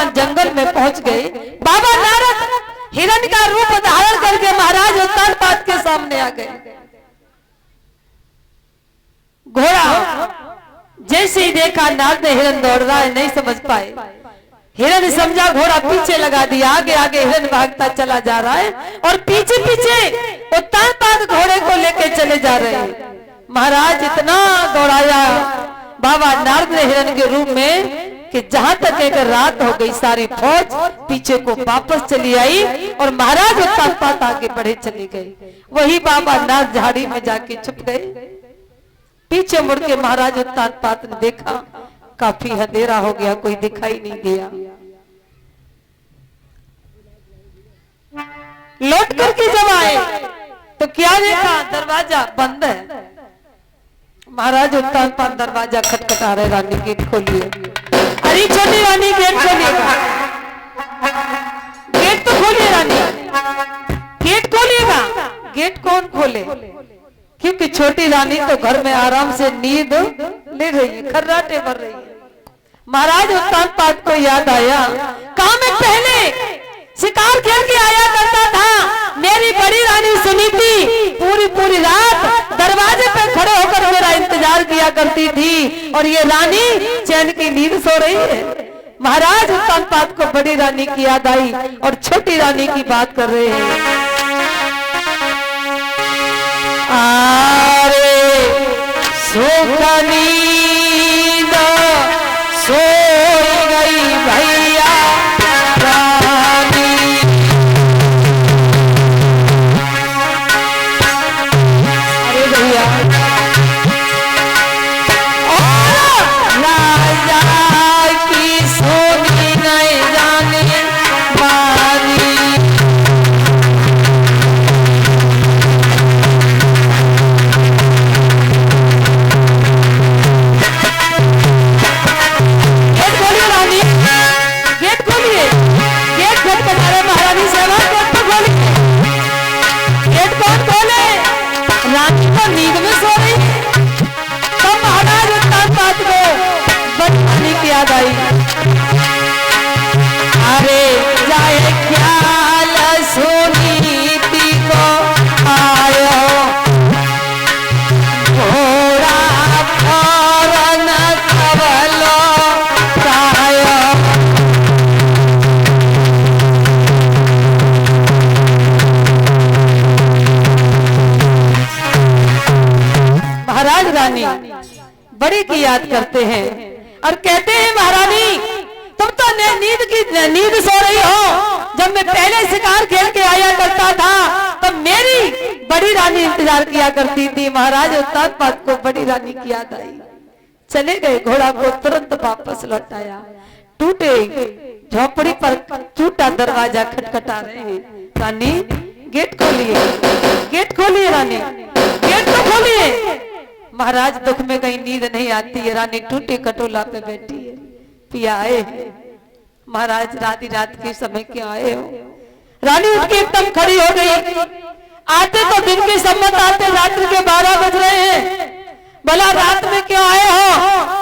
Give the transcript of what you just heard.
वहां जंगल में पहुंच गए। बाबा नारद हिरण का रूप धारण करके महाराज उत्तानपाद के सामने आ गए। घोड़ा जैसे ही देखा नारद ने हिरण दौड़ रहा है, नहीं समझ पाए। हिरण समझा घोड़ा पीछे लगा दिया, आगे आगे हिरण भागता चला जा रहा है और पीछे पीछे उत्तानपाद घोड़े को लेके चले जा रहे हैं। महाराज इतना दौड़ाया बाबा नारद ने हिरण के रूप में कि जहां तक एक रात हो गई, सारी फौज पीछे को वापस चली आई और महाराज उत्तानपाद आगे बढ़े चले गए। वही बाबा नारद झाड़ी में जाके छुप गए। पीछे मुड़ के महाराज उत्तानपाद ने देखा काफी अंधेरा हो गया, कोई दिखाई नहीं दिया। लौट करके जब आए तो क्या देखा, दरवाजा बंद है। महाराज उत्तानपाद दरवाजा खटखटा रहे, रानी गेट खोलिए। अरे छोटी रानी गेट खोलिएगा, गेट तो खोलिए रानी, गेट खोलिएगा। गेट कौन खोले, क्योंकि छोटी रानी तो घर में आराम से नींद ले रही है, खर्राटे भर रही है। महाराज उत्तानपाद को याद आया, कहा मैं पहले शिकार खेल के आया करता था, मेरी बड़ी रानी सुनीति पूरी पूरी रात दरवाजे पे खड़े होकर मेरा इंतजार किया करती थी और ये रानी चैन की नींद सो रही है। महाराज उत्तानपाद को बड़ी रानी की याद आई और छोटी रानी की बात कर रहे हैं। आरे सुखनी सो गई भैया रानी। अरे भैया राजा की सोनी नहीं जाने वाली। रानी तो नींद में सो रही, तब महाराज उत्तानपाद को बड़ी रानी की याद आई। अरे जाए ख्याल सुनीति को आयो, घोड़ा फौरन कवलो कायो। महाराज रानी बड़ी की याद करते हैं और कहते हैं, महारानी तुम तो नींद सो रही हो। जब मैं पहले शिकार खेल के आया करता था तब मेरी बड़ी रानी इंतजार किया करती थी। महाराज उत्तानपाद को बड़ी रानी की याद आई, चले गए। घोड़ा को तुरंत वापस लौटाया। टूटे झोपड़ी पर टूटा दरवाजा खटखटा रहे हैं। रानी गेट खोलिए, गेट खोलिए रानी, गेट तो खोलिए। महाराज दुख में कहीं नींद नहीं आती है। रानी टूटे खटोला पे बैठी है। पिया आए हैं महाराज, रात रात के समय क्यों आए हो? रानी उठ के एकदम खड़ी हो गई। आते तो दिन के सम्मत आते, रात्रि के 12 बज रहे हैं। भला रात में क्यों आए हो?